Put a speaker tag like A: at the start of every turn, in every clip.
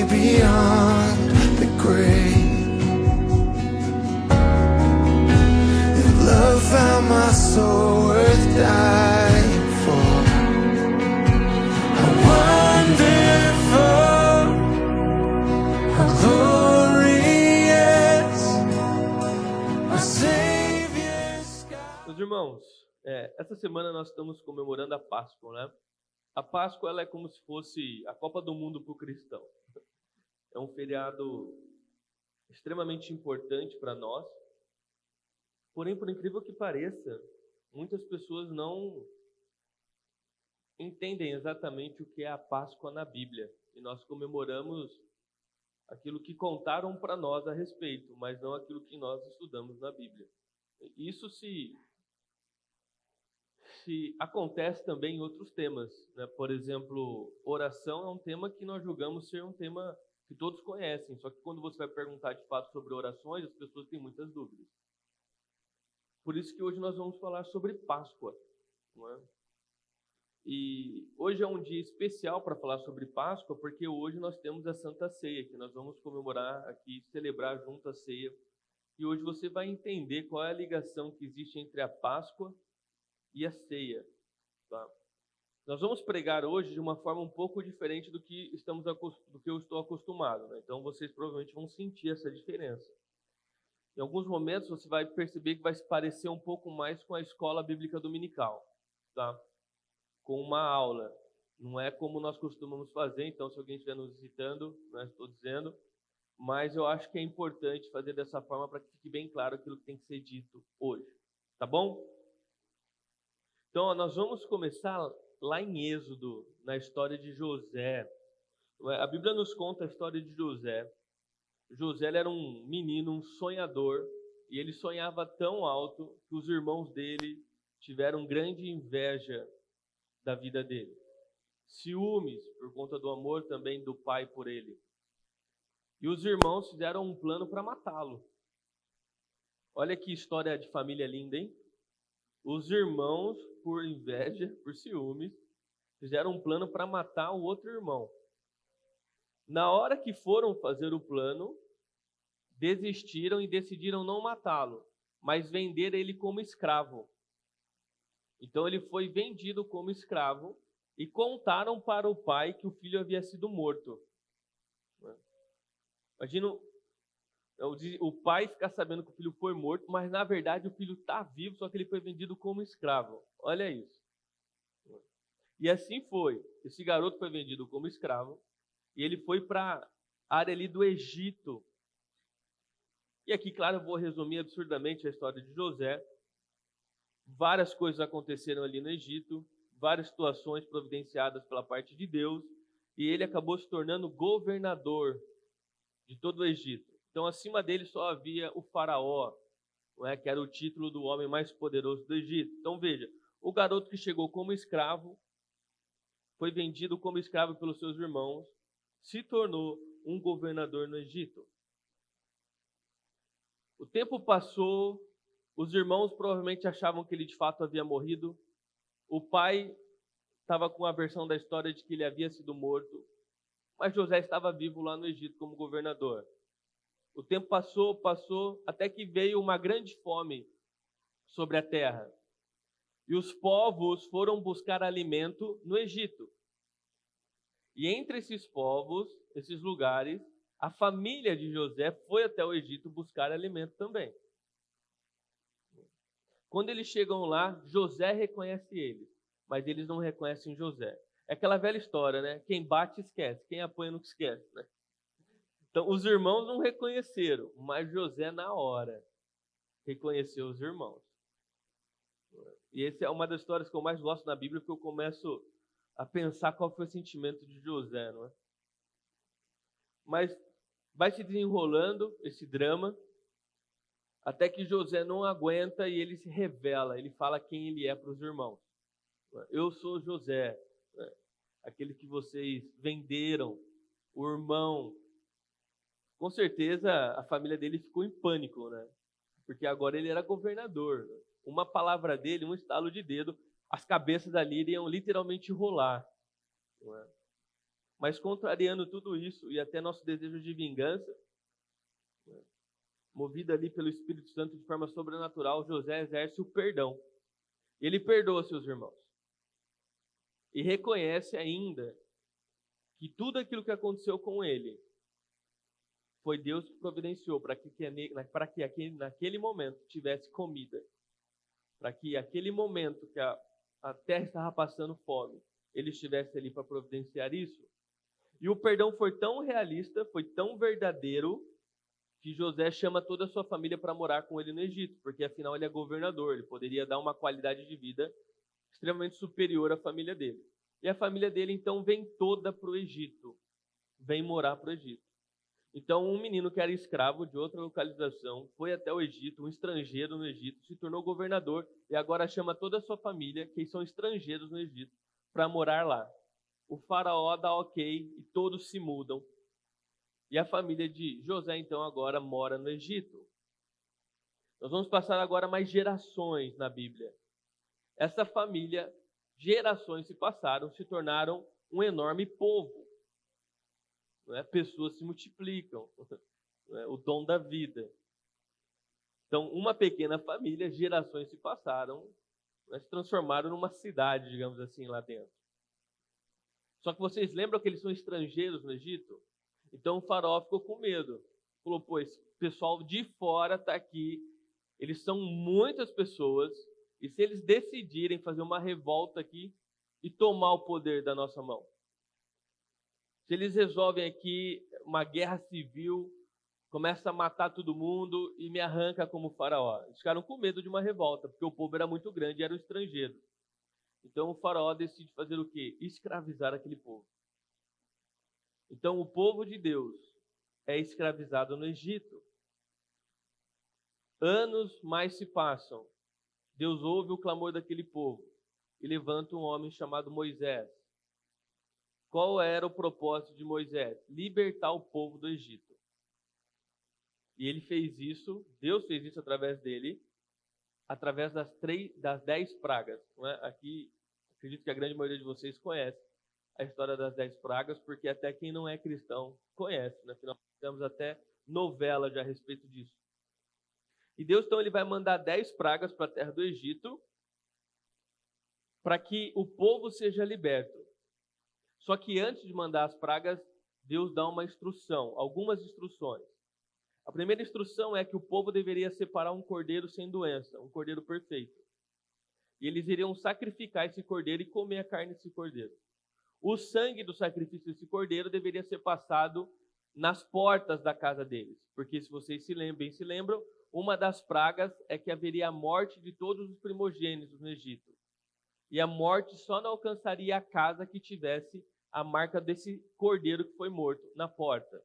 A: beyond the grave. If love found my soul worth dying for, how wonderful, how glorious, our Savior's God.
B: Meus irmãos, essa semana nós estamos comemorando a Páscoa, né? A Páscoa ela é como se fosse a Copa do Mundo para o cristão. É um feriado extremamente importante para nós. Porém, por incrível que pareça, muitas pessoas não entendem exatamente o que é a Páscoa na Bíblia. E nós comemoramos aquilo que contaram para nós a respeito, mas não aquilo que nós estudamos na Bíblia. Isso se acontece também em outros temas, né? Por exemplo, oração é um tema que nós julgamos ser um tema que todos conhecem, só que quando você vai perguntar de fato sobre orações, as pessoas têm muitas dúvidas. Por isso que hoje nós vamos falar sobre Páscoa, não é? E hoje é um dia especial para falar sobre Páscoa, porque hoje nós temos a Santa Ceia, que nós vamos comemorar aqui, celebrar junto a ceia. E hoje você vai entender qual é a ligação que existe entre a Páscoa e a ceia, tá? Nós vamos pregar hoje de uma forma um pouco diferente do que eu estou acostumado, né? Então vocês provavelmente vão sentir essa diferença. Em alguns momentos você vai perceber que vai se parecer um pouco mais com a escola bíblica dominical, tá? Com uma aula. Não é como nós costumamos fazer, então se alguém estiver nos visitando, né, estou dizendo, mas eu acho que é importante fazer dessa forma para que fique bem claro aquilo que tem que ser dito hoje, tá bom? Então, nós vamos começar lá em Êxodo, na história de José. A Bíblia nos conta a história de José. José era um menino, um sonhador, e ele sonhava tão alto que os irmãos dele tiveram grande inveja da vida dele. Ciúmes, por conta do amor também do pai por ele. E os irmãos fizeram um plano para matá-lo. Olha que história de família linda, hein? Os irmãos, por inveja, por ciúmes, fizeram um plano para matar o outro irmão. Na hora que foram fazer o plano, desistiram e decidiram não matá-lo, mas vender ele como escravo. Então ele foi vendido como escravo e contaram para o pai que o filho havia sido morto. Imagina o pai ficar sabendo que o filho foi morto, mas na verdade o filho está vivo, só que ele foi vendido como escravo. Olha isso. E assim foi. Esse garoto foi vendido como escravo e ele foi para a área ali do Egito. E aqui, claro, eu vou resumir absurdamente a história de José. Várias coisas aconteceram ali no Egito, várias situações providenciadas pela parte de Deus, e ele acabou se tornando governador de todo o Egito. Então, acima dele só havia o faraó, não é? Que era o título do homem mais poderoso do Egito. Então, veja, o garoto que chegou como escravo, foi vendido como escravo pelos seus irmãos, se tornou um governador no Egito. O tempo passou, os irmãos provavelmente achavam que ele de fato havia morrido. O pai estava com a versão da história de que ele havia sido morto, mas José estava vivo lá no Egito como governador. O tempo passou, até que veio uma grande fome sobre a terra. E os povos foram buscar alimento no Egito. E entre esses povos, esses lugares, a família de José foi até o Egito buscar alimento também. Quando eles chegam lá, José reconhece eles, mas eles não reconhecem José. É aquela velha história, né? Quem bate esquece, quem apanha nunca esquece, né? Então, os irmãos não reconheceram, mas José, na hora, reconheceu os irmãos. E essa é uma das histórias que eu mais gosto na Bíblia, porque eu começo a pensar qual foi o sentimento de José, não é? Mas vai se desenrolando esse drama, até que José não aguenta e ele se revela, ele fala quem ele é para os irmãos. Eu sou José, aquele que vocês venderam, o irmão. Com certeza a família dele ficou em pânico, né? Porque agora ele era governador. Uma palavra dele, um estalo de dedo, as cabeças ali iriam literalmente rolar. Não é? Mas contrariando tudo isso e até nosso desejo de vingança, movido ali pelo Espírito Santo de forma sobrenatural, José exerce o perdão. Ele perdoa seus irmãos. E reconhece ainda que tudo aquilo que aconteceu com ele foi Deus que providenciou para que naquele momento tivesse comida. Para que aquele momento que a terra estava passando fome, ele estivesse ali para providenciar isso. E o perdão foi tão realista, foi tão verdadeiro, que José chama toda a sua família para morar com ele no Egito, porque afinal ele é governador, ele poderia dar uma qualidade de vida extremamente superior à família dele. E a família dele então vem toda para o Egito, vem morar para o Egito. Então um menino que era escravo de outra localização foi até o Egito, um estrangeiro no Egito, se tornou governador e agora chama toda a sua família, que são estrangeiros no Egito, para morar lá. O faraó dá ok e todos se mudam. E a família de José, então, agora mora no Egito. Nós vamos passar agora mais gerações na Bíblia. Essa família, gerações se passaram, se tornaram um enorme povo. Não é? Pessoas se multiplicam. Não é? O dom da vida. Então, uma pequena família, gerações se passaram, se transformaram numa cidade, digamos assim, lá dentro. Só que vocês lembram que eles são estrangeiros no Egito? Então o faraó ficou com medo. Falou, pô, esse pessoal de fora está aqui, eles são muitas pessoas, e se eles decidirem fazer uma revolta aqui e tomar o poder da nossa mão? Se eles resolvem aqui uma guerra civil, começa a matar todo mundo e me arranca como faraó. Eles ficaram com medo de uma revolta, porque o povo era muito grande e eram estrangeiros. Então o faraó decide fazer o quê? Escravizar aquele povo. Então o povo de Deus é escravizado no Egito. Anos mais se passam. Deus ouve o clamor daquele povo e levanta um homem chamado Moisés. Qual era o propósito de Moisés? Libertar o povo do Egito. E ele fez isso, Deus fez isso através dele, através das 10 pragas. Não é? Aqui, acredito que a grande maioria de vocês conhece a história das 10 pragas, porque até quem não é cristão conhece. Né? Afinal, temos até novela já a respeito disso. E Deus, então, ele vai mandar 10 pragas para a terra do Egito, para que o povo seja liberto. Só que antes de mandar as pragas, Deus dá uma instrução, algumas instruções. A primeira instrução é que o povo deveria separar um cordeiro sem doença, um cordeiro perfeito. E eles iriam sacrificar esse cordeiro e comer a carne desse cordeiro. O sangue do sacrifício desse cordeiro deveria ser passado nas portas da casa deles. Porque se vocês se lembram, uma das pragas é que haveria a morte de todos os primogênitos no Egito. E a morte só não alcançaria a casa que tivesse a marca desse cordeiro que foi morto na porta.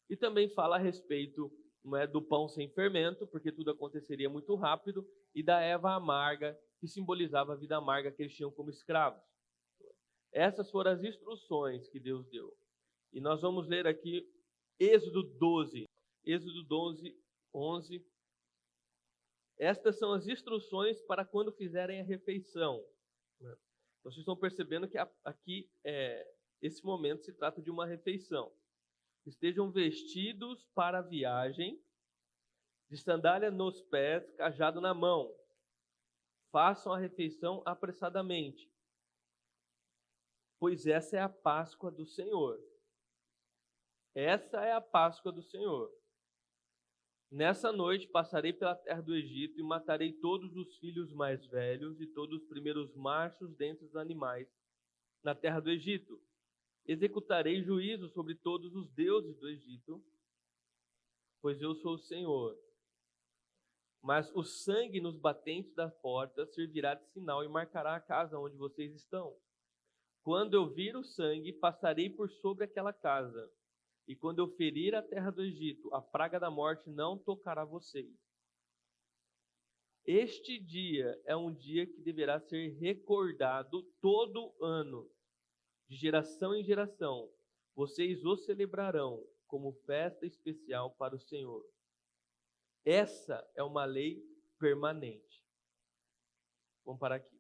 B: E também fala a respeito, não é, do pão sem fermento, porque tudo aconteceria muito rápido, e da erva amarga, que simbolizava a vida amarga que eles tinham como escravos. Essas foram as instruções que Deus deu. E nós vamos ler aqui Êxodo 12. Êxodo 12, 11. Estas são as instruções para quando fizerem a refeição. Vocês estão percebendo que aqui, esse momento se trata de uma refeição. Estejam vestidos para a viagem, de sandália nos pés, cajado na mão. Façam a refeição apressadamente, pois essa é a Páscoa do Senhor. Essa é a Páscoa do Senhor. Nessa noite passarei pela terra do Egito e matarei todos os filhos mais velhos e todos os primeiros machos dentre os animais na terra do Egito. Executarei juízo sobre todos os deuses do Egito, pois eu sou o Senhor. Mas o sangue nos batentes da porta servirá de sinal e marcará a casa onde vocês estão. Quando eu vir o sangue, passarei por sobre aquela casa. E quando eu ferir a terra do Egito, a praga da morte não tocará vocês. Este dia é um dia que deverá ser recordado todo ano, de geração em geração. Vocês o celebrarão como festa especial para o Senhor. Essa é uma lei permanente. Vamos parar aqui.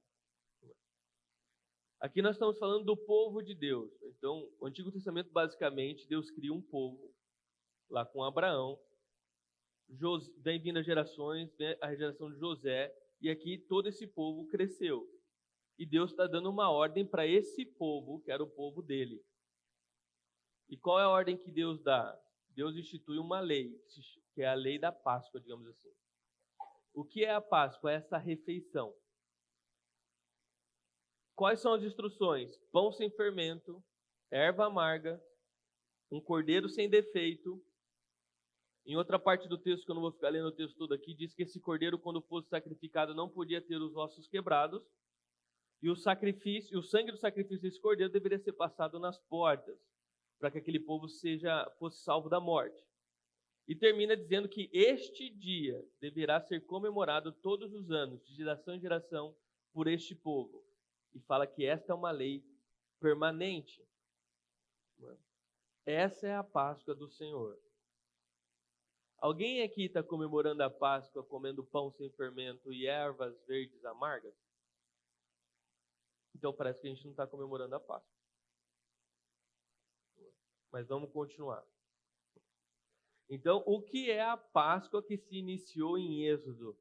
B: Aqui nós estamos falando do povo de Deus. Então, o Antigo Testamento, basicamente, Deus cria um povo lá com Abraão. Vem vindo as gerações, vem a geração de José, e aqui todo esse povo cresceu. E Deus está dando uma ordem para esse povo, que era o povo dele. E qual é a ordem que Deus dá? Deus institui uma lei, que é a lei da Páscoa, digamos assim. O que é a Páscoa? É essa refeição. Quais são as instruções? Pão sem fermento, erva amarga, um cordeiro sem defeito. Em outra parte do texto, que eu não vou ficar lendo o texto todo aqui, diz que esse cordeiro, quando fosse sacrificado, não podia ter os ossos quebrados. E o sangue do sacrifício desse cordeiro deveria ser passado nas portas, para que aquele povo fosse salvo da morte. E termina dizendo que este dia deverá ser comemorado todos os anos, de geração em geração, por este povo. E fala que esta é uma lei permanente. Essa é a Páscoa do Senhor. Alguém aqui está comemorando a Páscoa comendo pão sem fermento e ervas verdes amargas? Então parece que a gente não está comemorando a Páscoa. Mas vamos continuar. Então, o que é a Páscoa que se iniciou em Êxodo?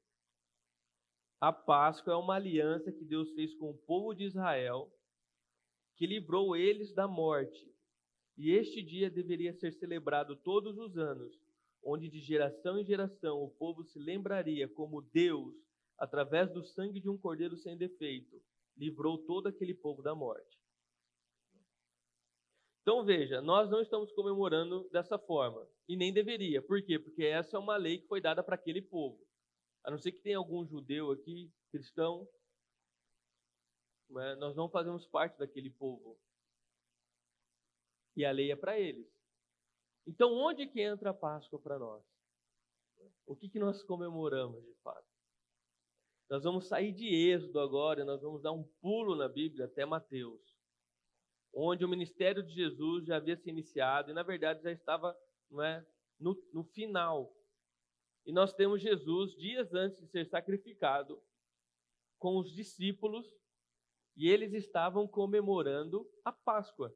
B: A Páscoa é uma aliança que Deus fez com o povo de Israel, que livrou eles da morte. E este dia deveria ser celebrado todos os anos, onde de geração em geração o povo se lembraria como Deus, através do sangue de um cordeiro sem defeito, livrou todo aquele povo da morte. Então veja, nós não estamos comemorando dessa forma, e nem deveria. Por quê? Porque essa é uma lei que foi dada para aquele povo. A não ser que tenha algum judeu aqui, cristão, nós não fazemos parte daquele povo. E a lei é para eles. Então onde que entra a Páscoa para nós? O que nós comemoramos de fato? Nós vamos sair de Êxodo agora, e nós vamos dar um pulo na Bíblia até Mateus, onde o ministério de Jesus já havia se iniciado e, na verdade, já estava no final. E nós temos Jesus, dias antes de ser sacrificado, com os discípulos, e eles estavam comemorando a Páscoa.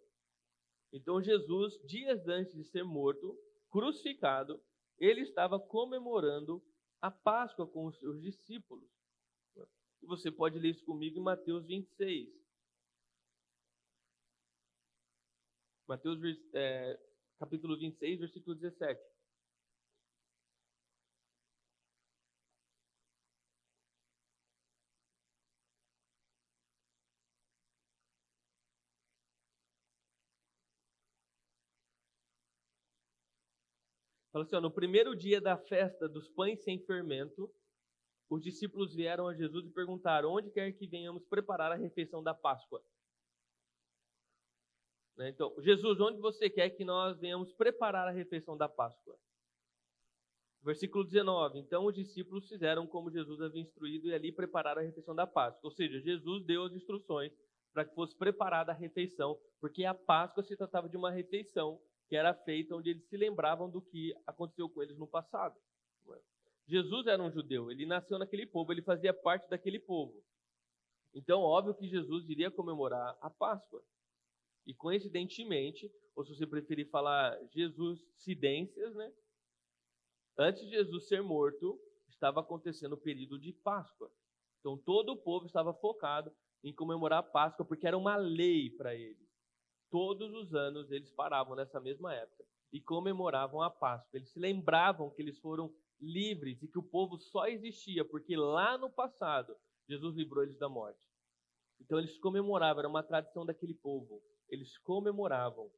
B: Então, Jesus, dias antes de ser morto, crucificado, ele estava comemorando a Páscoa com os seus discípulos. E você pode ler isso comigo em Mateus 26. Mateus capítulo 26, versículo 17. Fala assim, no primeiro dia da festa dos pães sem fermento, os discípulos vieram a Jesus e perguntaram: onde quer que venhamos preparar a refeição da Páscoa? Então, Jesus, onde você quer que nós venhamos preparar a refeição da Páscoa? Versículo 19. Então os discípulos fizeram como Jesus havia instruído e ali prepararam a refeição da Páscoa. Ou seja, Jesus deu as instruções para que fosse preparada a refeição, porque a Páscoa se tratava de uma refeição que era feita onde eles se lembravam do que aconteceu com eles no passado. Jesus era um judeu, ele nasceu naquele povo, ele fazia parte daquele povo. Então, óbvio que Jesus iria comemorar a Páscoa. E coincidentemente, ou se você preferir falar Jesuscidências, antes de Jesus ser morto, estava acontecendo o período de Páscoa. Então todo o povo estava focado em comemorar a Páscoa, porque era uma lei para eles. Todos os anos eles paravam nessa mesma época e comemoravam a Páscoa. Eles se lembravam que eles foram livres e que o povo só existia porque lá no passado Jesus livrou eles da morte. Então eles comemoravam, era uma tradição daquele povo. Eles comemoravam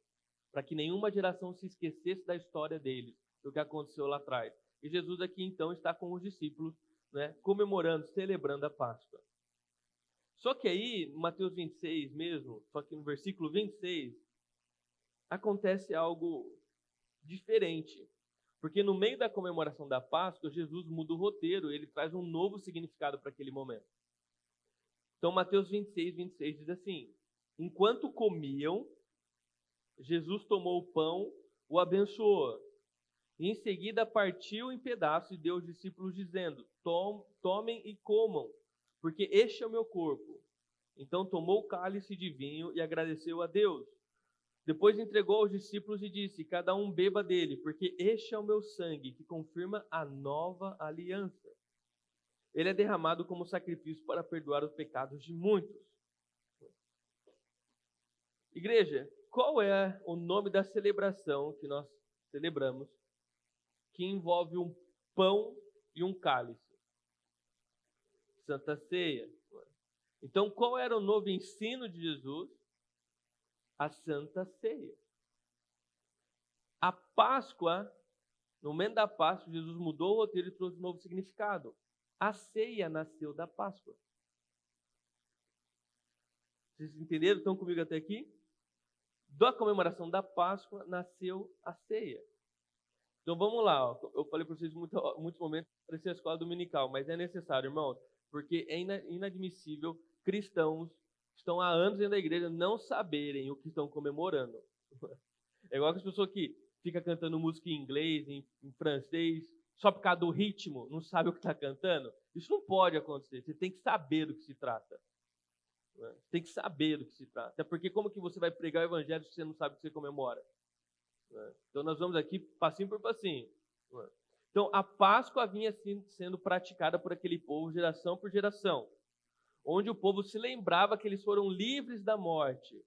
B: para que nenhuma geração se esquecesse da história deles, do que aconteceu lá atrás. E Jesus aqui então está com os discípulos, comemorando, celebrando a Páscoa. Só que aí, em Mateus 26 mesmo, só que no versículo 26, acontece algo diferente. Porque no meio da comemoração da Páscoa, Jesus muda o roteiro, ele traz um novo significado para aquele momento. Então, Mateus 26 diz assim: enquanto comiam, Jesus tomou o pão, o abençoou, e em seguida partiu em pedaços e deu aos discípulos, dizendo: tomem e comam, porque este é o meu corpo. Então tomou o cálice de vinho e agradeceu a Deus. Depois entregou aos discípulos e disse: cada um beba dele, porque este é o meu sangue, que confirma a nova aliança. Ele é derramado como sacrifício para perdoar os pecados de muitos. Igreja, qual é o nome da celebração que nós celebramos, que envolve um pão e um cálice? Santa Ceia. Então, qual era o novo ensino de Jesus? A Santa Ceia. A Páscoa, no momento da Páscoa, Jesus mudou o roteiro e trouxe um novo significado. A ceia nasceu da Páscoa. Vocês entenderam? Estão comigo até aqui? Da comemoração da Páscoa nasceu a ceia. Então vamos lá. Ó. Eu falei para vocês muitos momentos parecia a escola dominical, mas é necessário, irmãos, porque é inadmissível cristãos estão há anos dentro da igreja não saberem o que estão comemorando. É igual que as pessoas que ficam cantando música em inglês, em francês, só por causa do ritmo, não sabe o que está cantando. Isso não pode acontecer. Você tem que saber do que se trata. Você tem que saber do que se trata. Até porque como que você vai pregar o evangelho se você não sabe o que você comemora? Então nós vamos aqui passinho por passinho. Então a Páscoa vinha sendo praticada por aquele povo geração por geração, onde o povo se lembrava que eles foram livres da morte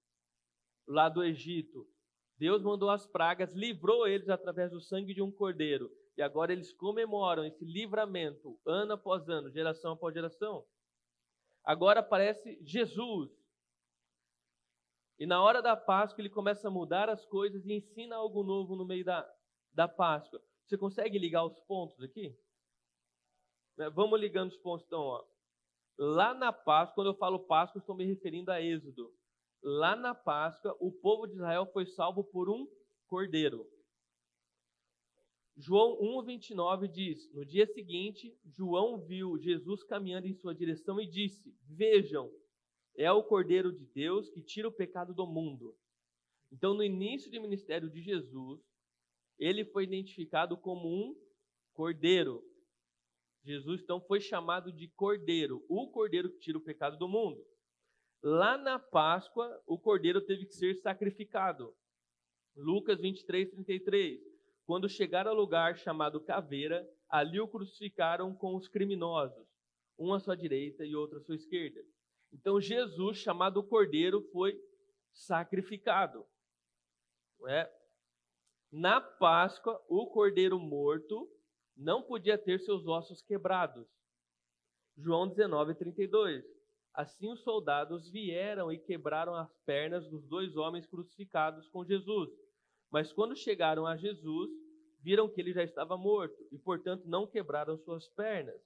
B: lá do Egito. Deus mandou as pragas, livrou eles através do sangue de um cordeiro. E agora eles comemoram esse livramento ano após ano, geração após geração. Agora aparece Jesus. E na hora da Páscoa ele começa a mudar as coisas e ensina algo novo no meio da Páscoa. Você consegue ligar os pontos aqui? Vamos ligando os pontos então. Ó. Lá na Páscoa, quando eu falo Páscoa, estou me referindo a Êxodo. Lá na Páscoa, o povo de Israel foi salvo por um cordeiro. João 1,29 diz: no dia seguinte, João viu Jesus caminhando em sua direção e disse: vejam, é o Cordeiro de Deus que tira o pecado do mundo. Então, no início do ministério de Jesus, ele foi identificado como um cordeiro. Jesus, então, foi chamado de cordeiro, o cordeiro que tira o pecado do mundo. Lá na Páscoa, o cordeiro teve que ser sacrificado. Lucas 23:33. Quando chegaram ao lugar chamado Caveira, ali o crucificaram com os criminosos, um à sua direita e outro à sua esquerda. Então Jesus, chamado Cordeiro, foi sacrificado. Na Páscoa, o cordeiro morto não podia ter seus ossos quebrados. João 19:32. Assim os soldados vieram e quebraram as pernas dos dois homens crucificados com Jesus. Mas quando chegaram a Jesus, viram que ele já estava morto e, portanto, não quebraram suas pernas.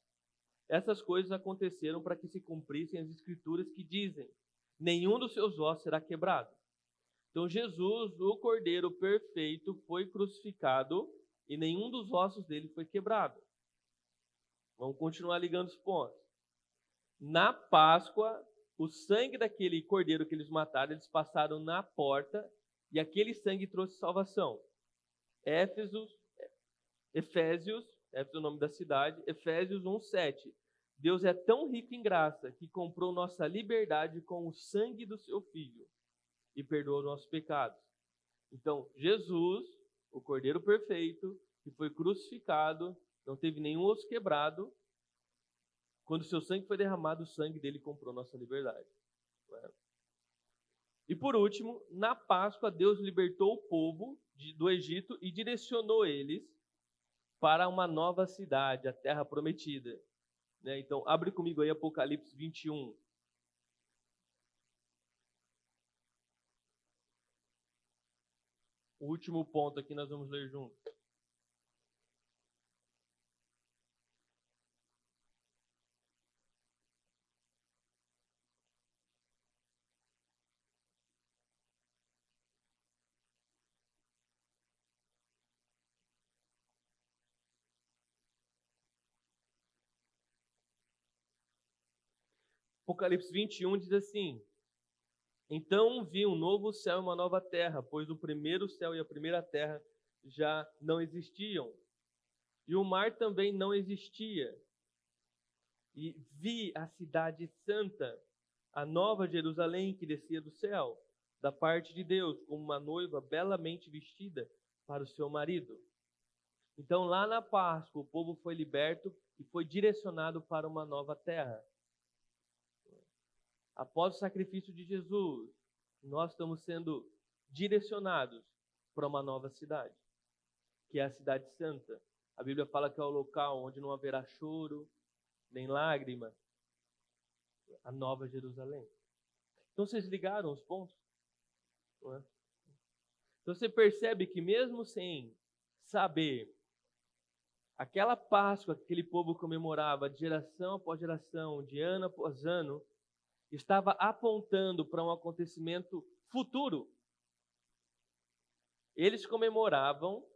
B: Essas coisas aconteceram para que se cumprissem as escrituras que dizem: nenhum dos seus ossos será quebrado. Então Jesus, o Cordeiro perfeito, foi crucificado e nenhum dos ossos dele foi quebrado. Vamos continuar ligando os pontos. Na Páscoa, o sangue daquele cordeiro que eles mataram, eles passaram na porta e aquele sangue trouxe salvação. Efésios, é o nome da cidade, Efésios 1:7. Deus é tão rico em graça que comprou nossa liberdade com o sangue do seu Filho e perdoou nossos pecados. Então, Jesus, o Cordeiro perfeito, que foi crucificado, não teve nenhum osso quebrado. Quando o seu sangue foi derramado, o sangue dele comprou nossa liberdade. E por último, na Páscoa, Deus libertou o povo do Egito e direcionou eles para uma nova cidade, a terra prometida. Então, abre comigo aí Apocalipse 21. O último ponto aqui nós vamos ler juntos. Apocalipse 21 diz assim: então vi um novo céu e uma nova terra, pois o primeiro céu e a primeira terra já não existiam, e o mar também não existia. E vi a cidade santa, a nova Jerusalém que descia do céu, da parte de Deus, como uma noiva belamente vestida para o seu marido. Então, lá na Páscoa, o povo foi liberto e foi direcionado para uma nova terra. Após o sacrifício de Jesus, nós estamos sendo direcionados para uma nova cidade, que é a Cidade Santa. A Bíblia fala que é o local onde não haverá choro, nem lágrima, a nova Jerusalém. Então, vocês ligaram os pontos? Não é? Então, você percebe que mesmo sem saber, aquela Páscoa que aquele povo comemorava de geração após geração, de ano após ano, estava apontando para um acontecimento futuro. Eles comemoravam,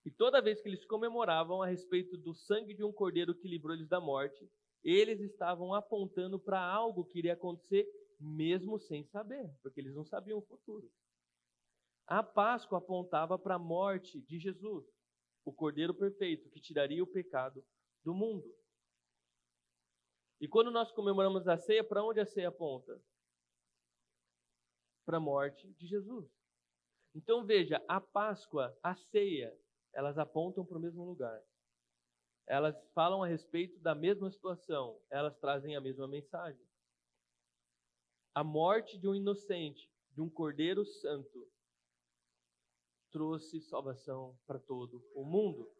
B: e toda vez que eles comemoravam a respeito do sangue de um cordeiro que livrou eles da morte, eles estavam apontando para algo que iria acontecer mesmo sem saber, porque eles não sabiam o futuro. A Páscoa apontava para a morte de Jesus, o Cordeiro perfeito que tiraria o pecado do mundo. E quando nós comemoramos a ceia, para onde a ceia aponta? Para a morte de Jesus. Então veja, a Páscoa, a ceia, elas apontam para o mesmo lugar. Elas falam a respeito da mesma situação, elas trazem a mesma mensagem. A morte de um inocente, de um Cordeiro Santo, trouxe salvação para todo o mundo.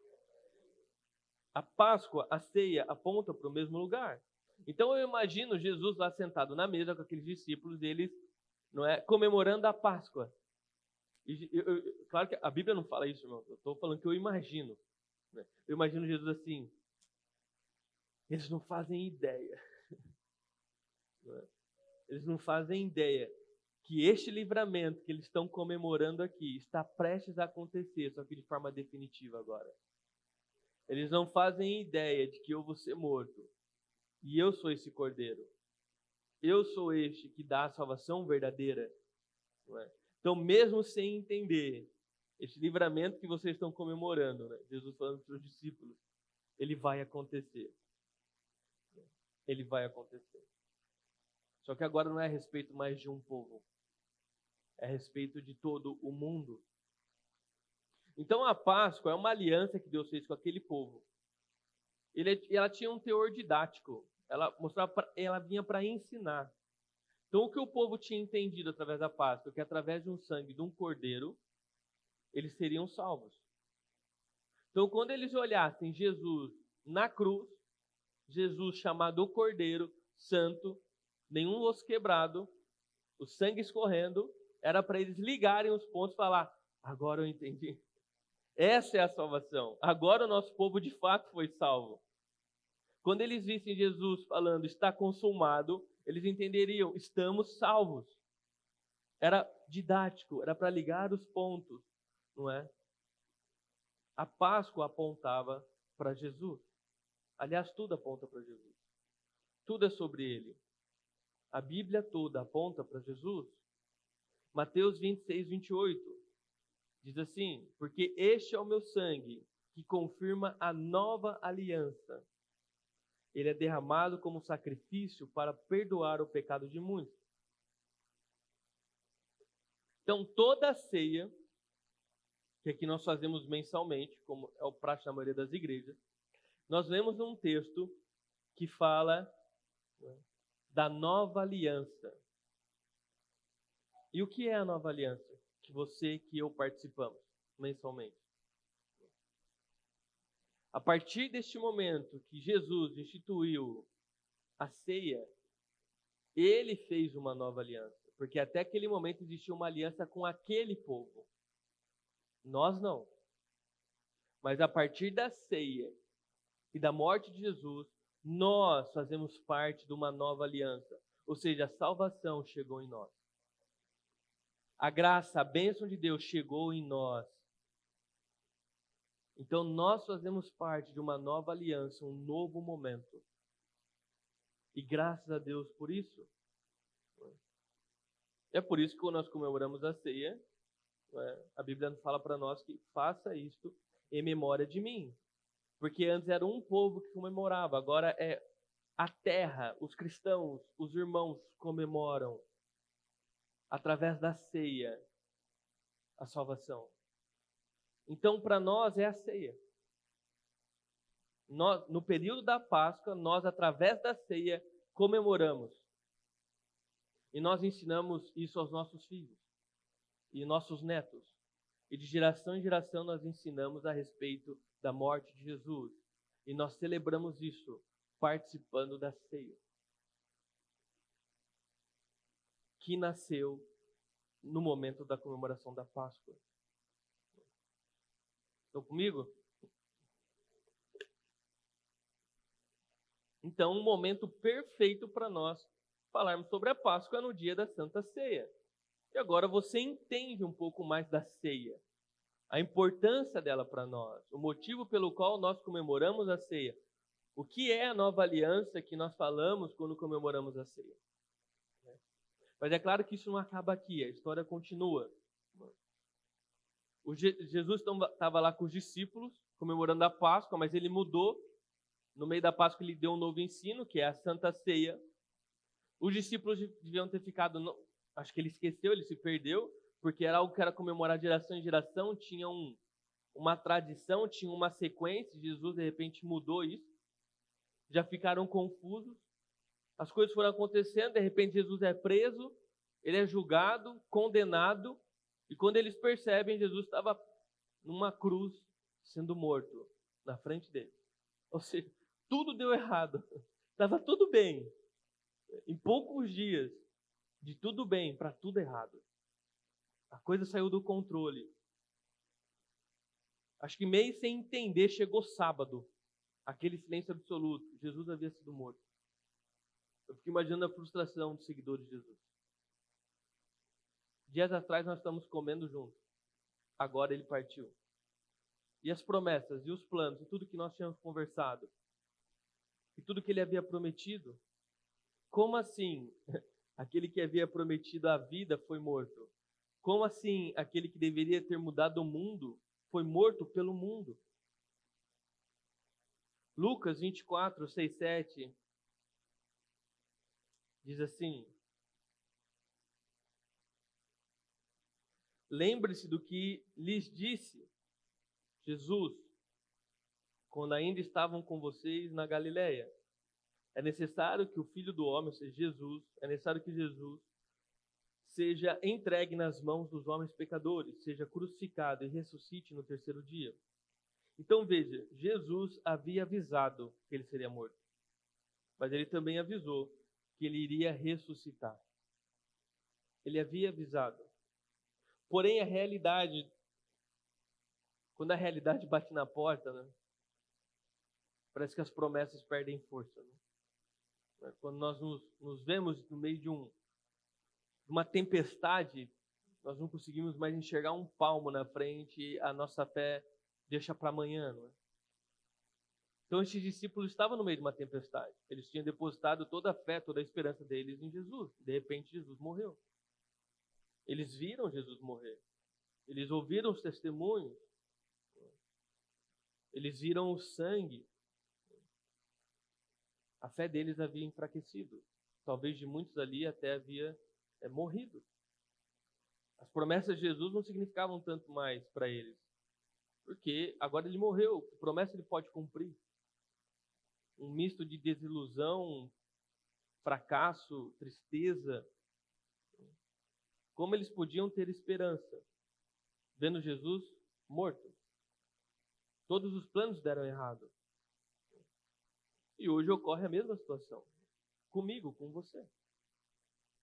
B: A Páscoa, a ceia, aponta para o mesmo lugar. Então eu imagino Jesus lá sentado na mesa com aqueles discípulos, eles, não é, comemorando a Páscoa. E claro que a Bíblia não fala isso, irmão. Eu estou falando que eu imagino. Né? Eu imagino Jesus assim. Eles não fazem ideia. Não é? Eles não fazem ideia que este livramento que eles estão comemorando aqui está prestes a acontecer, só que de forma definitiva agora. Eles não fazem ideia de que eu vou ser morto. E eu sou esse cordeiro. Eu sou este que dá a salvação verdadeira. Não é? Então, mesmo sem entender esse livramento que vocês estão comemorando, né? Jesus falando para os seus discípulos, ele vai acontecer. Ele vai acontecer. Só que agora não é a respeito mais de um povo. É a respeito de todo o mundo. Então, a Páscoa é uma aliança que Deus fez com aquele povo. Ela tinha um teor didático. Ela vinha para ensinar. Então, o que o povo tinha entendido através da Páscoa, que através de um sangue de um cordeiro, eles seriam salvos. Então, quando eles olhassem Jesus na cruz, Jesus chamado o Cordeiro Santo, nenhum osso quebrado, o sangue escorrendo, era para eles ligarem os pontos e falar, agora eu entendi. Essa é a salvação. Agora o nosso povo de fato foi salvo. Quando eles vissem Jesus falando, está consumado, eles entenderiam, estamos salvos. Era didático, era para ligar os pontos, não é? A Páscoa apontava para Jesus. Aliás, tudo aponta para Jesus. Tudo é sobre ele. A Bíblia toda aponta para Jesus. Mateus 26, 28 diz assim, porque este é o meu sangue que confirma a nova aliança. Ele é derramado como sacrifício para perdoar o pecado de muitos. Então, toda a ceia, que aqui nós fazemos mensalmente, como é o prático na maioria das igrejas, nós lemos um texto que fala, né, da nova aliança. E o que é a nova aliança? Que você e eu participamos mensalmente. A partir deste momento que Jesus instituiu a ceia, ele fez uma nova aliança. Porque até aquele momento existia uma aliança com aquele povo. Nós não. Mas a partir da ceia e da morte de Jesus, nós fazemos parte de uma nova aliança. Ou seja, a salvação chegou em nós. A graça, a bênção de Deus chegou em nós. Então nós fazemos parte de uma nova aliança, um novo momento. E graças a Deus por isso. É por isso que quando nós comemoramos a ceia, a Bíblia fala para nós que faça isto em memória de mim. Porque antes era um povo que comemorava, agora é a terra, os cristãos, os irmãos comemoram através da ceia a salvação. Então, para nós é a ceia. Nós, no período da Páscoa, nós, através da ceia, comemoramos. E nós ensinamos isso aos nossos filhos e nossos netos. E de geração em geração nós ensinamos a respeito da morte de Jesus. E nós celebramos isso participando da ceia, que nasceu no momento da comemoração da Páscoa. Estão comigo? Então, um momento perfeito para nós falarmos sobre a Páscoa no dia da Santa Ceia. E agora você entende um pouco mais da ceia, a importância dela para nós, o motivo pelo qual nós comemoramos a ceia. O que é a nova aliança que nós falamos quando comemoramos a ceia? Mas é claro que isso não acaba aqui, a história continua. Jesus estava lá com os discípulos, comemorando a Páscoa, mas ele mudou. No meio da Páscoa ele deu um novo ensino, que é a Santa Ceia. Os discípulos deviam ter ficado, acho que ele esqueceu, ele se perdeu, porque era algo que era comemorado de geração em geração, tinha uma tradição, tinha uma sequência. Jesus de repente mudou isso, já ficaram confusos, as coisas foram acontecendo, de repente Jesus é preso, ele é julgado, condenado, e quando eles percebem, Jesus estava numa cruz sendo morto na frente deles. Ou seja, tudo deu errado, estava tudo bem. Em poucos dias, de tudo bem para tudo errado. A coisa saiu do controle. Acho que meio sem entender, chegou sábado, aquele silêncio absoluto. Jesus havia sido morto. Eu fico imaginando a frustração dos seguidores de Jesus. Dias atrás nós estamos comendo juntos. Agora ele partiu. E as promessas, e os planos, e tudo que nós tínhamos conversado, e tudo que ele havia prometido. Como assim aquele que havia prometido a vida foi morto? Como assim aquele que deveria ter mudado o mundo foi morto pelo mundo? Lucas 24, 6, 7 diz assim: lembre-se do que lhes disse Jesus quando ainda estavam com vocês na Galileia. É necessário que o Filho do Homem, ou seja, Jesus, é necessário que Jesus seja entregue nas mãos dos homens pecadores, seja crucificado e ressuscite no terceiro dia. Então veja, Jesus havia avisado que ele seria morto, mas ele também avisou que ele iria ressuscitar. Ele havia avisado. Porém, a realidade, quando a realidade bate na porta, né, parece que as promessas perdem força. Né? Quando nós nos vemos no meio de uma tempestade, nós não conseguimos mais enxergar um palmo na frente, a nossa fé deixa para amanhã. Não é? Então, esses discípulos estavam no meio de uma tempestade. Eles tinham depositado toda a fé, toda a esperança deles em Jesus. De repente, Jesus morreu. Eles viram Jesus morrer. Eles ouviram os testemunhos. Eles viram o sangue. A fé deles havia enfraquecido. Talvez de muitos ali até havia morrido. As promessas de Jesus não significavam tanto mais para eles. Porque agora ele morreu. Que promessa ele pode cumprir? Um misto de desilusão, fracasso, tristeza. Como eles podiam ter esperança vendo Jesus morto? Todos os planos deram errado. E hoje ocorre a mesma situação. Comigo, com você.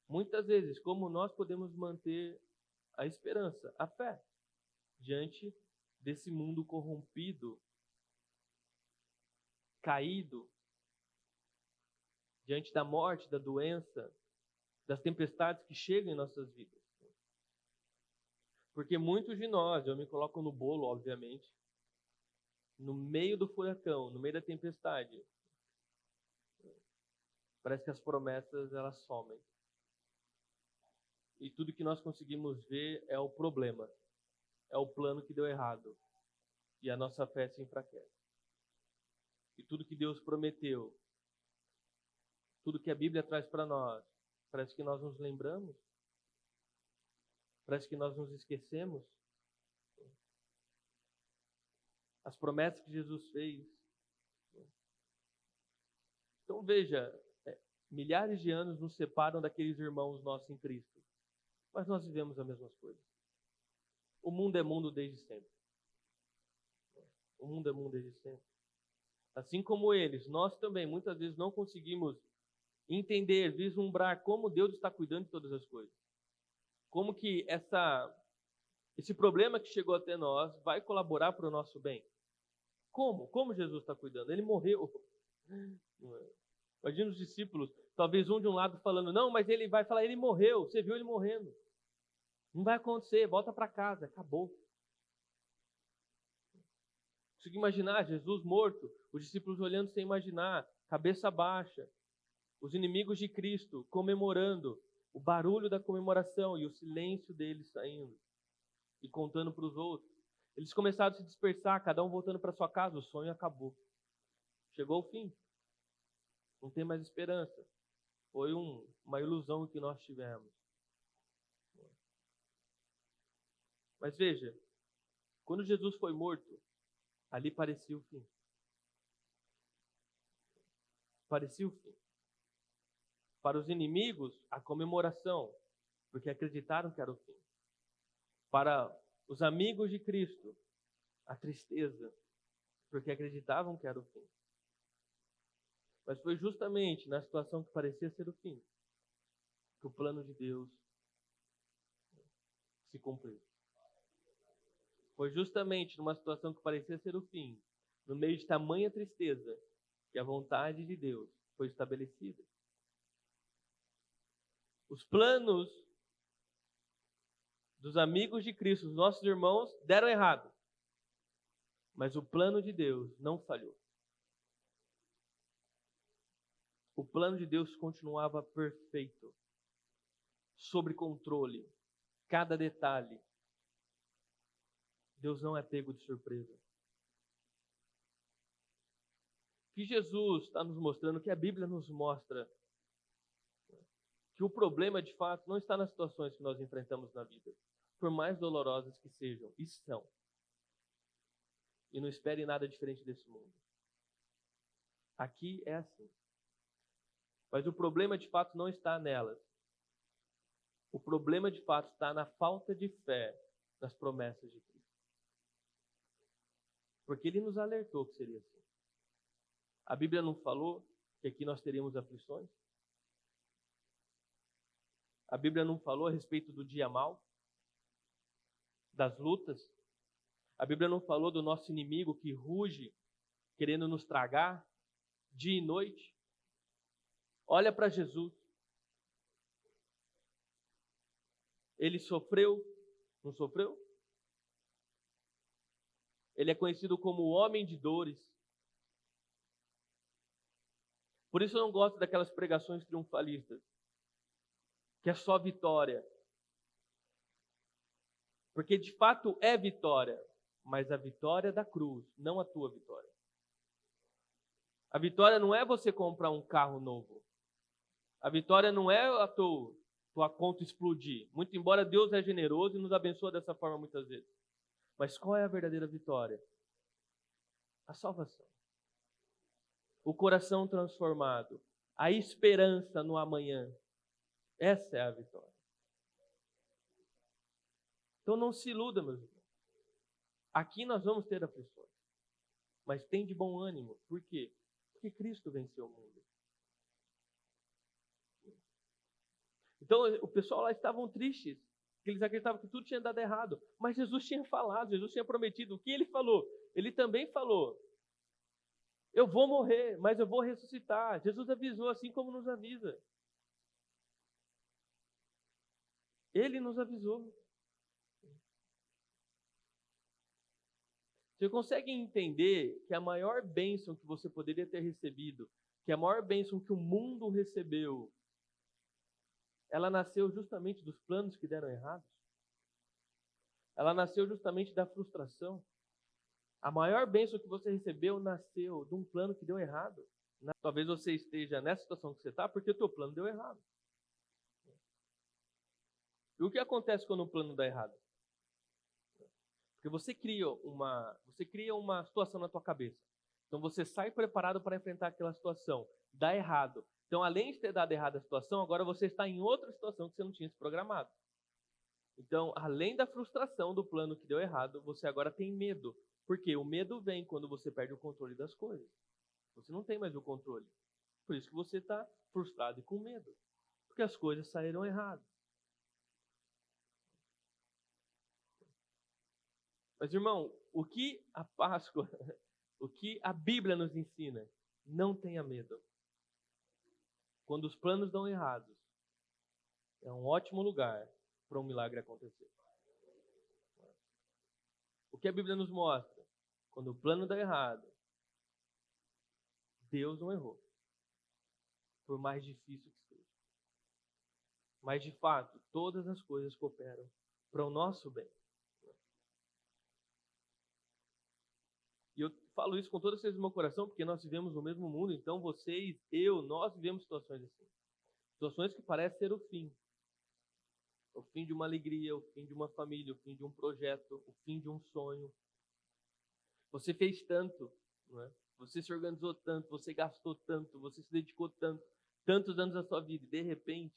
B: Muitas vezes, como nós podemos manter a esperança, a fé, diante desse mundo corrompido, caído, diante da morte, da doença, das tempestades que chegam em nossas vidas. Porque muitos de nós, eu me coloco no bolo, obviamente, no meio do furacão, no meio da tempestade, parece que as promessas elas somem. E tudo que nós conseguimos ver é o problema, é o plano que deu errado. E a nossa fé se enfraquece. E tudo que Deus prometeu tudo que a Bíblia traz para nós, parece que nós nos lembramos, parece que nós nos esquecemos. As promessas que Jesus fez. Então veja, milhares de anos nos separam daqueles irmãos nossos em Cristo, mas nós vivemos as mesmas coisas. O mundo é mundo desde sempre. O mundo é mundo desde sempre. Assim como eles, nós também muitas vezes não conseguimos entender, vislumbrar como Deus está cuidando de todas as coisas. Como que esse problema que chegou até nós vai colaborar para o nosso bem. Como? Como Jesus está cuidando? Ele morreu. Imagina os discípulos, talvez um de um lado falando, não, mas ele vai falar, ele morreu, você viu ele morrendo. Não vai acontecer, volta para casa, acabou. Consigo imaginar Jesus morto, os discípulos olhando sem imaginar, cabeça baixa, os inimigos de Cristo comemorando, o barulho da comemoração e o silêncio deles saindo e contando para os outros. Eles começaram a se dispersar, cada um voltando para sua casa, o sonho acabou. Chegou o fim. Não tem mais esperança. Foi uma ilusão que nós tivemos. Mas veja, quando Jesus foi morto, ali parecia o fim. Parecia o fim. Para os inimigos, a comemoração, porque acreditaram que era o fim. Para os amigos de Cristo, a tristeza, porque acreditavam que era o fim. Mas foi justamente na situação que parecia ser o fim que o plano de Deus se cumpriu. Foi justamente numa situação que parecia ser o fim, no meio de tamanha tristeza, que a vontade de Deus foi estabelecida. Os planos dos amigos de Cristo, os nossos irmãos, deram errado. Mas o plano de Deus não falhou. O plano de Deus continuava perfeito, sob controle, cada detalhe. Deus não é pego de surpresa. Que Jesus está nos mostrando, que a Bíblia nos mostra, que o problema de fato não está nas situações que nós enfrentamos na vida, por mais dolorosas que sejam, e são. E não espere nada diferente desse mundo. Aqui é assim. Mas o problema de fato não está nelas. O problema de fato está na falta de fé nas promessas de Cristo. Porque Ele nos alertou que seria assim. A Bíblia não falou que aqui nós teríamos aflições? A Bíblia não falou a respeito do dia mau? Das lutas? A Bíblia não falou do nosso inimigo que ruge, querendo nos tragar, dia e noite? Olha para Jesus. Ele sofreu, não sofreu? Ele é conhecido como o homem de dores. Por isso eu não gosto daquelas pregações triunfalistas, que é só vitória. Porque de fato é vitória, mas a vitória da cruz, não a tua vitória. A vitória não é você comprar um carro novo. A vitória não é a tua conta explodir. Muito embora Deus é generoso e nos abençoa dessa forma muitas vezes. Mas qual é a verdadeira vitória? A salvação. O coração transformado. A esperança no amanhã. Essa é a vitória. Então não se iluda, meus irmãos. Aqui nós vamos ter aflições. Mas tem de bom ânimo. Por quê? Porque Cristo venceu o mundo. Então o pessoal lá estavam tristes, porque eles acreditavam que tudo tinha dado errado. Mas Jesus tinha falado, Jesus tinha prometido. O que ele falou? Ele também falou: eu vou morrer, mas eu vou ressuscitar. Jesus avisou, assim como nos avisa. Ele nos avisou. Você consegue entender que a maior bênção que você poderia ter recebido, que a maior bênção que o mundo recebeu, ela nasceu justamente dos planos que deram errados? Ela nasceu justamente da frustração. A maior bênção que você recebeu nasceu de um plano que deu errado. Talvez você esteja nessa situação que você está porque o teu plano deu errado. E o que acontece quando o plano dá errado? Porque você cria uma situação na tua cabeça. Então você sai preparado para enfrentar aquela situação. Dá errado. Então, além de ter dado errado a situação, agora você está em outra situação que você não tinha se programado. Então, além da frustração do plano que deu errado, você agora tem medo. Porque o medo vem quando você perde o controle das coisas. Você não tem mais o controle. Por isso que você está frustrado e com medo. Porque as coisas saíram erradas. Mas, irmão, o que a Páscoa, o que a Bíblia nos ensina? Não tenha medo. Quando os planos dão errados, é um ótimo lugar para um milagre acontecer. O que a Bíblia nos mostra? Quando o plano dá errado, Deus não errou. Por mais difícil que seja. Mas, de fato, todas as coisas cooperam para o nosso bem. E eu falo isso com toda certeza no meu coração, porque nós vivemos no mesmo mundo, então vocês, eu, nós vivemos situações assim. Situações que parecem ser o fim. O fim de uma alegria, o fim de uma família, o fim de um projeto, o fim de um sonho. Você fez tanto, não é? Você se organizou tanto, você gastou tanto, você se dedicou tanto, tantos anos da sua vida, e de repente,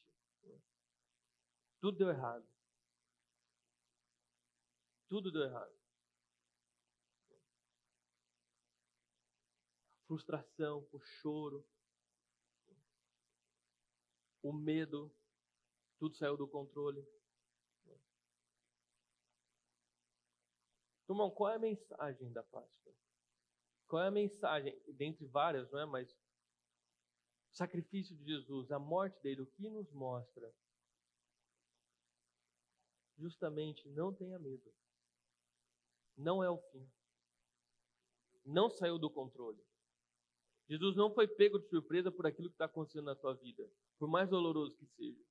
B: tudo deu errado. Tudo deu errado. A frustração, o choro, o medo, tudo saiu do controle. Irmão, qual é a mensagem da Páscoa? Qual é a mensagem, dentre várias, não é? Mas o sacrifício de Jesus, a morte dele, o que nos mostra? Justamente, não tenha medo. Não é o fim. Não saiu do controle. Jesus não foi pego de surpresa por aquilo que está acontecendo na tua vida, por mais doloroso que seja.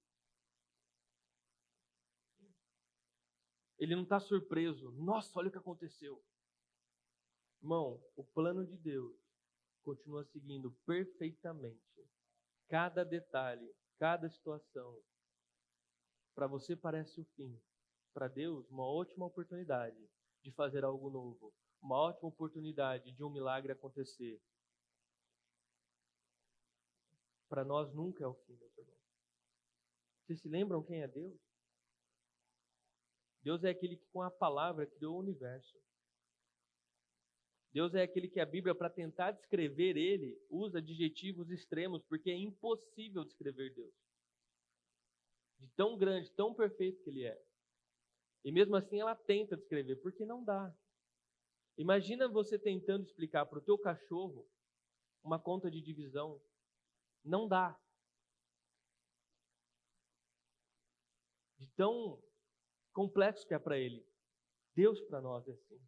B: Ele não está surpreso. Nossa, olha o que aconteceu. Irmão, o plano de Deus continua seguindo perfeitamente. Cada detalhe, cada situação. Para você parece o fim. Para Deus, uma ótima oportunidade de fazer algo novo. Uma ótima oportunidade de um milagre acontecer. Para nós nunca é o fim, meus irmãos. Vocês se lembram quem é Deus? Deus é aquele que com a palavra criou o universo. Deus é aquele que a Bíblia, para tentar descrever ele, usa adjetivos extremos, porque é impossível descrever Deus. De tão grande, tão perfeito que ele é. E mesmo assim ela tenta descrever, porque não dá. Imagina você tentando explicar para o teu cachorro uma conta de divisão. Não dá. De tão complexo que é para ele. Deus para nós é assim.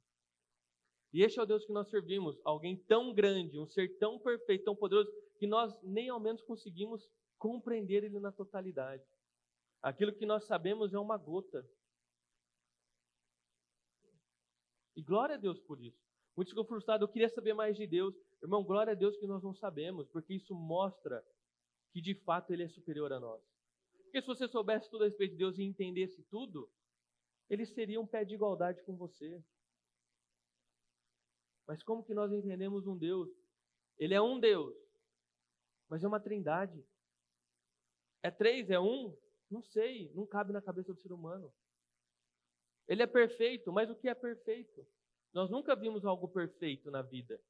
B: E este é o Deus que nós servimos. Alguém tão grande, um ser tão perfeito, tão poderoso, que nós nem ao menos conseguimos compreender ele na totalidade. Aquilo que nós sabemos é uma gota. E glória a Deus por isso. Muitos ficam frustrados, eu queria saber mais de Deus. Irmão, glória a Deus que nós não sabemos, porque isso mostra que de fato ele é superior a nós. Porque se você soubesse tudo a respeito de Deus e entendesse tudo, ele seria um pé de igualdade com você. Mas como que nós entendemos um Deus? Ele é um Deus, mas é uma trindade. É três, é um? Não sei, não cabe na cabeça do ser humano. Ele é perfeito, mas o que é perfeito? Nós nunca vimos algo perfeito na vida.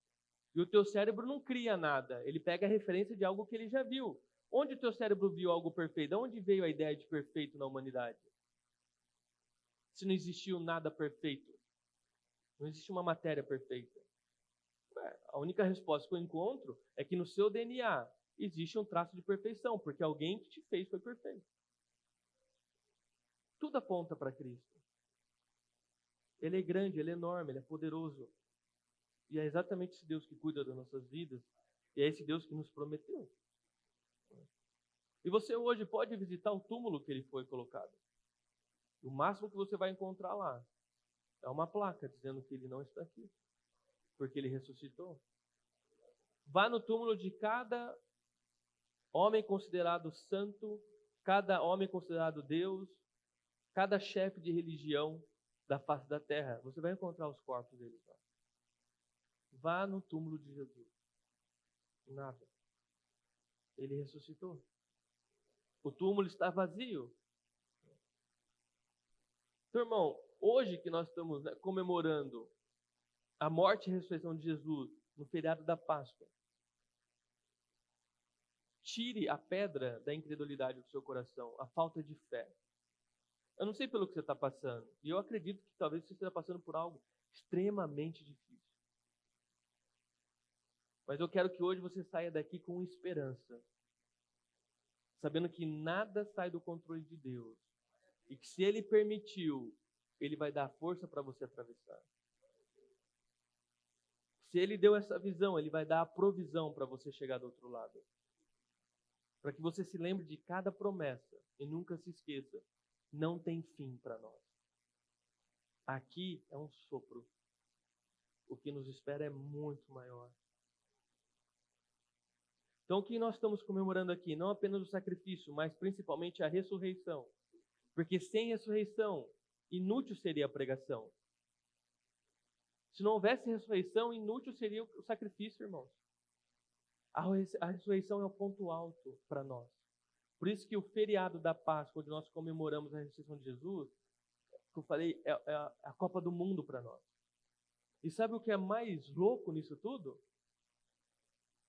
B: E o teu cérebro não cria nada, ele pega a referência de algo que ele já viu. Onde o teu cérebro viu algo perfeito? De onde veio a ideia de perfeito na humanidade? Se não existiu nada perfeito, não existe uma matéria perfeita. A única resposta que eu encontro é que no seu DNA existe um traço de perfeição, porque alguém que te fez foi perfeito. Tudo aponta para Cristo. Ele é grande, ele é enorme, ele é poderoso. E é exatamente esse Deus que cuida das nossas vidas. E é esse Deus que nos prometeu. E você hoje pode visitar o túmulo que ele foi colocado. O máximo que você vai encontrar lá é uma placa dizendo que ele não está aqui, porque ele ressuscitou. Vá no túmulo de cada homem considerado santo, cada homem considerado Deus, cada chefe de religião da face da terra. Você vai encontrar os corpos deles lá. Vá no túmulo de Jesus. Nada. Ele ressuscitou. O túmulo está vazio. Então, irmão, hoje que nós estamos comemorando a morte e a ressurreição de Jesus no feriado da Páscoa, tire a pedra da incredulidade do seu coração, a falta de fé. Eu não sei pelo que você está passando, e eu acredito que talvez você esteja passando por algo extremamente difícil. Mas eu quero que hoje você saia daqui com esperança, sabendo que nada sai do controle de Deus, e que se Ele permitiu, Ele vai dar força para você atravessar. Se Ele deu essa visão, Ele vai dar a provisão para você chegar do outro lado. Para que você se lembre de cada promessa e nunca se esqueça, não tem fim para nós. Aqui é um sopro. O que nos espera é muito maior. Então, o que nós estamos comemorando aqui? Não apenas o sacrifício, mas principalmente a ressurreição. Porque sem ressurreição, inútil seria a pregação. Se não houvesse ressurreição, inútil seria o sacrifício, irmãos. A ressurreição é o ponto alto para nós. Por isso que o feriado da Páscoa, onde nós comemoramos a ressurreição de Jesus, que eu falei, é a Copa do Mundo para nós. E sabe o que é mais louco nisso tudo?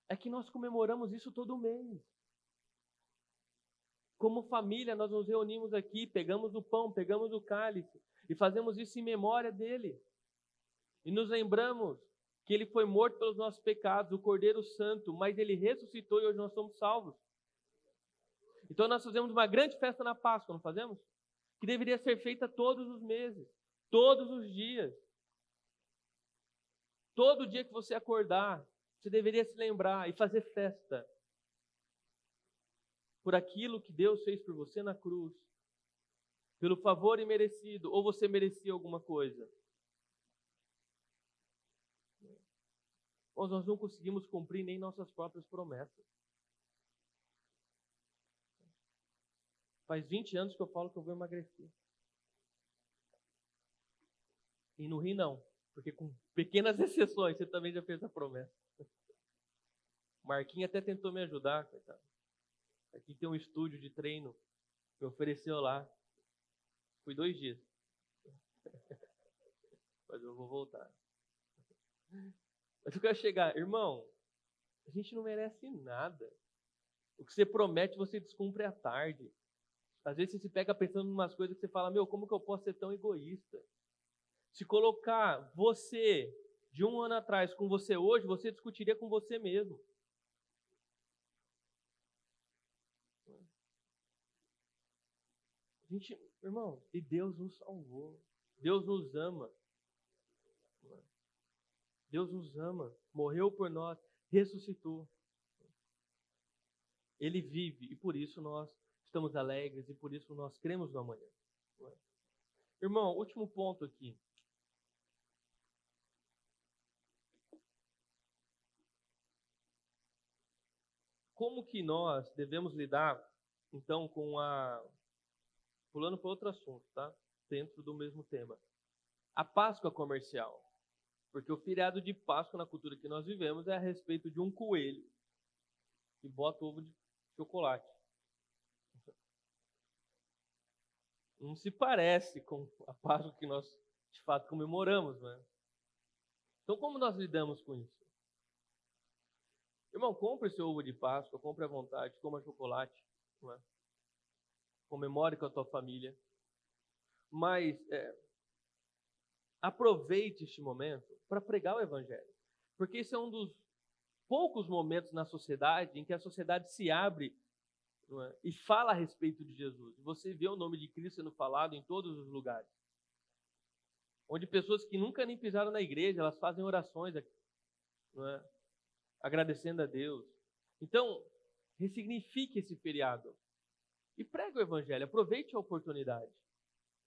B: É que nós comemoramos isso todo mês. Como família, nós nos reunimos aqui, pegamos o pão, pegamos o cálice e fazemos isso em memória dele. E nos lembramos que ele foi morto pelos nossos pecados, o Cordeiro Santo, mas ele ressuscitou e hoje nós somos salvos. Então nós fazemos uma grande festa na Páscoa, não fazemos? Que deveria ser feita todos os meses, todos os dias. Todo dia que você acordar, você deveria se lembrar e fazer festa por aquilo que Deus fez por você na cruz, pelo favor imerecido, ou você merecia alguma coisa. Nós não conseguimos cumprir nem nossas próprias promessas. Faz 20 anos que eu falo que eu vou emagrecer. E não ri não, porque com pequenas exceções você também já fez a promessa. Marquinhos até tentou me ajudar, coitado. Aqui tem um estúdio de treino, me ofereceu lá. Fui 2 dias. Mas eu vou voltar. Mas eu quero chegar, irmão, a gente não merece nada. O que você promete, você descumpre à tarde. Às vezes você se pega pensando em umas coisas que você fala, como que eu posso ser tão egoísta? Se colocar você de 1 ano atrás com você hoje, você discutiria com você mesmo. Gente, irmão, e Deus nos salvou. Deus nos ama. Deus nos ama. Morreu por nós, ressuscitou. Ele vive e por isso nós estamos alegres e por isso nós cremos no amanhã. Irmão, último ponto aqui. Como que nós devemos lidar, então, com a... Pulando para outro assunto, tá? Dentro do mesmo tema. A Páscoa comercial. Porque o feriado de Páscoa, na cultura que nós vivemos, é a respeito de um coelho que bota ovo de chocolate. Não se parece com a Páscoa que nós, de fato, comemoramos, né? Então, como nós lidamos com isso? Irmão, compre seu ovo de Páscoa, compre à vontade, coma chocolate, não é? Comemore com a tua família. Mas aproveite este momento para pregar o Evangelho. Porque esse é um dos poucos momentos na sociedade em que a sociedade se abre, não é? E fala a respeito de Jesus. Você vê o nome de Cristo sendo falado em todos os lugares. Onde pessoas que nunca nem pisaram na igreja, elas fazem orações, não é? Agradecendo a Deus. Então, ressignifique esse feriado e pregue o Evangelho. Aproveite a oportunidade.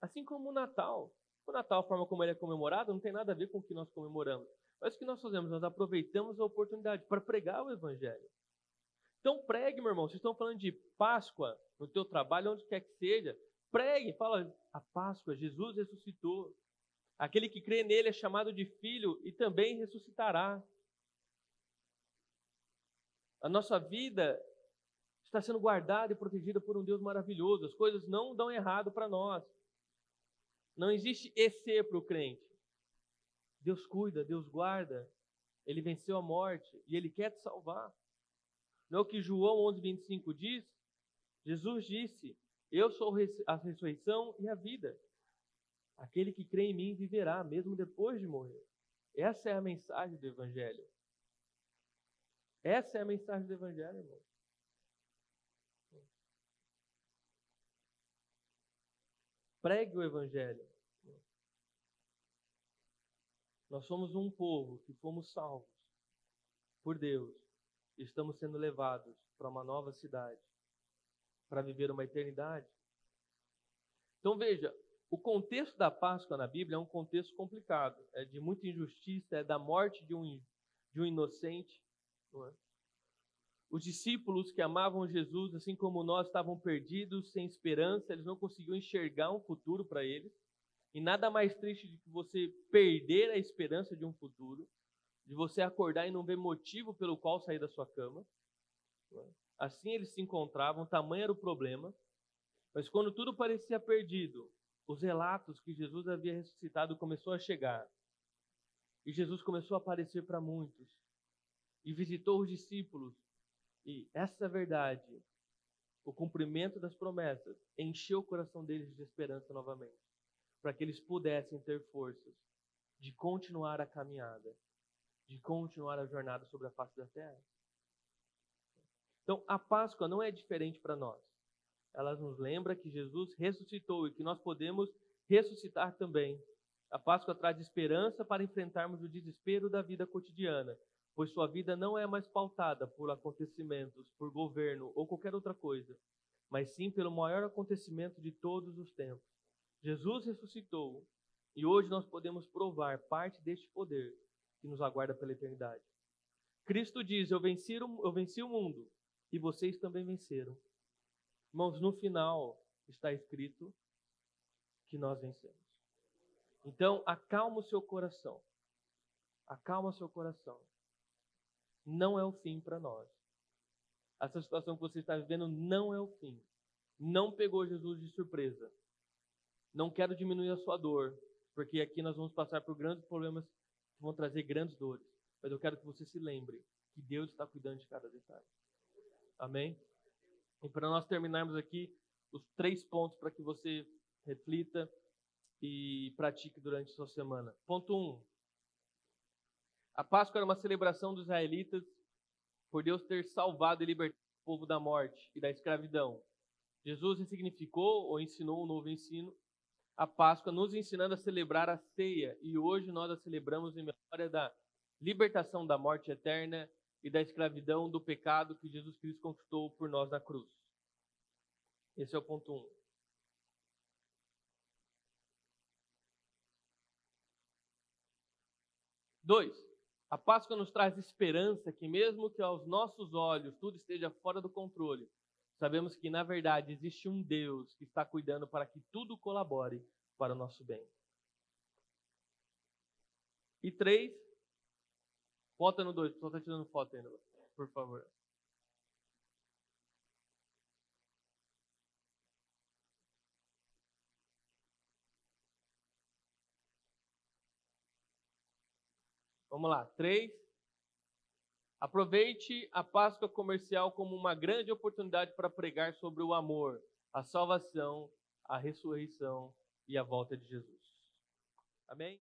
B: Assim como o Natal. O Natal, a forma como ele é comemorado, não tem nada a ver com o que nós comemoramos. Mas o que nós fazemos? Nós aproveitamos a oportunidade para pregar o Evangelho. Então pregue, meu irmão. Vocês estão falando de Páscoa no teu trabalho, onde quer que seja. Pregue, fala, a Páscoa, Jesus ressuscitou. Aquele que crê nele é chamado de filho e também ressuscitará. A nossa vida está sendo guardada e protegida por um Deus maravilhoso. As coisas não dão errado para nós. Não existe EC para o crente. Deus cuida, Deus guarda. Ele venceu a morte e Ele quer te salvar. Não é o que João 11:25 diz? Jesus disse, eu sou a ressurreição e a vida. Aquele que crê em mim viverá, mesmo depois de morrer. Essa é a mensagem do Evangelho. Essa é a mensagem do Evangelho, irmão. Pregue o Evangelho. Nós somos um povo que fomos salvos por Deus. E estamos sendo levados para uma nova cidade, para viver uma eternidade. Então veja, o contexto da Páscoa na Bíblia é um contexto complicado. É de muita injustiça, é da morte de um inocente. Não é? Os discípulos que amavam Jesus, assim como nós, estavam perdidos, sem esperança, eles não conseguiam enxergar um futuro para eles. E nada mais triste do que você perder a esperança de um futuro, de você acordar e não ver motivo pelo qual sair da sua cama. Assim eles se encontravam, tamanho era o problema. Mas quando tudo parecia perdido, os relatos que Jesus havia ressuscitado começou a chegar. E Jesus começou a aparecer para muitos. E visitou os discípulos. E essa verdade, o cumprimento das promessas, encheu o coração deles de esperança novamente. Para que eles pudessem ter forças de continuar a caminhada, de continuar a jornada sobre a face da terra. Então, a Páscoa não é diferente para nós. Ela nos lembra que Jesus ressuscitou e que nós podemos ressuscitar também. A Páscoa traz esperança para enfrentarmos o desespero da vida cotidiana, pois sua vida não é mais pautada por acontecimentos, por governo ou qualquer outra coisa, mas sim pelo maior acontecimento de todos os tempos. Jesus ressuscitou e hoje nós podemos provar parte deste poder que nos aguarda pela eternidade. Cristo diz, eu venci o mundo e vocês também venceram. Irmãos, no final está escrito que nós vencemos. Então, acalma o seu coração. Acalma seu coração. Não é o fim para nós. Essa situação que você está vivendo não é o fim. Não pegou Jesus de surpresa. Não quero diminuir a sua dor, porque aqui nós vamos passar por grandes problemas que vão trazer grandes dores. Mas eu quero que você se lembre que Deus está cuidando de cada detalhe. Amém? E para nós terminarmos aqui, os 3 pontos para que você reflita e pratique durante a sua semana. Ponto 1. A Páscoa era uma celebração dos israelitas por Deus ter salvado e libertado o povo da morte e da escravidão. Jesus ressignificou ou ensinou um novo ensino, a Páscoa, nos ensinando a celebrar a ceia. E hoje nós a celebramos em memória da libertação da morte eterna e da escravidão do pecado que Jesus Cristo conquistou por nós na cruz. Esse é o ponto 1. Dois, a Páscoa nos traz esperança que mesmo que aos nossos olhos tudo esteja fora do controle, sabemos que na verdade existe um Deus que está cuidando para que tudo colabore para o nosso bem. E 3, volta no 2, só está tirando foto ainda, por favor. Vamos lá, 3. Aproveite a Páscoa comercial como uma grande oportunidade para pregar sobre o amor, a salvação, a ressurreição e a volta de Jesus. Amém?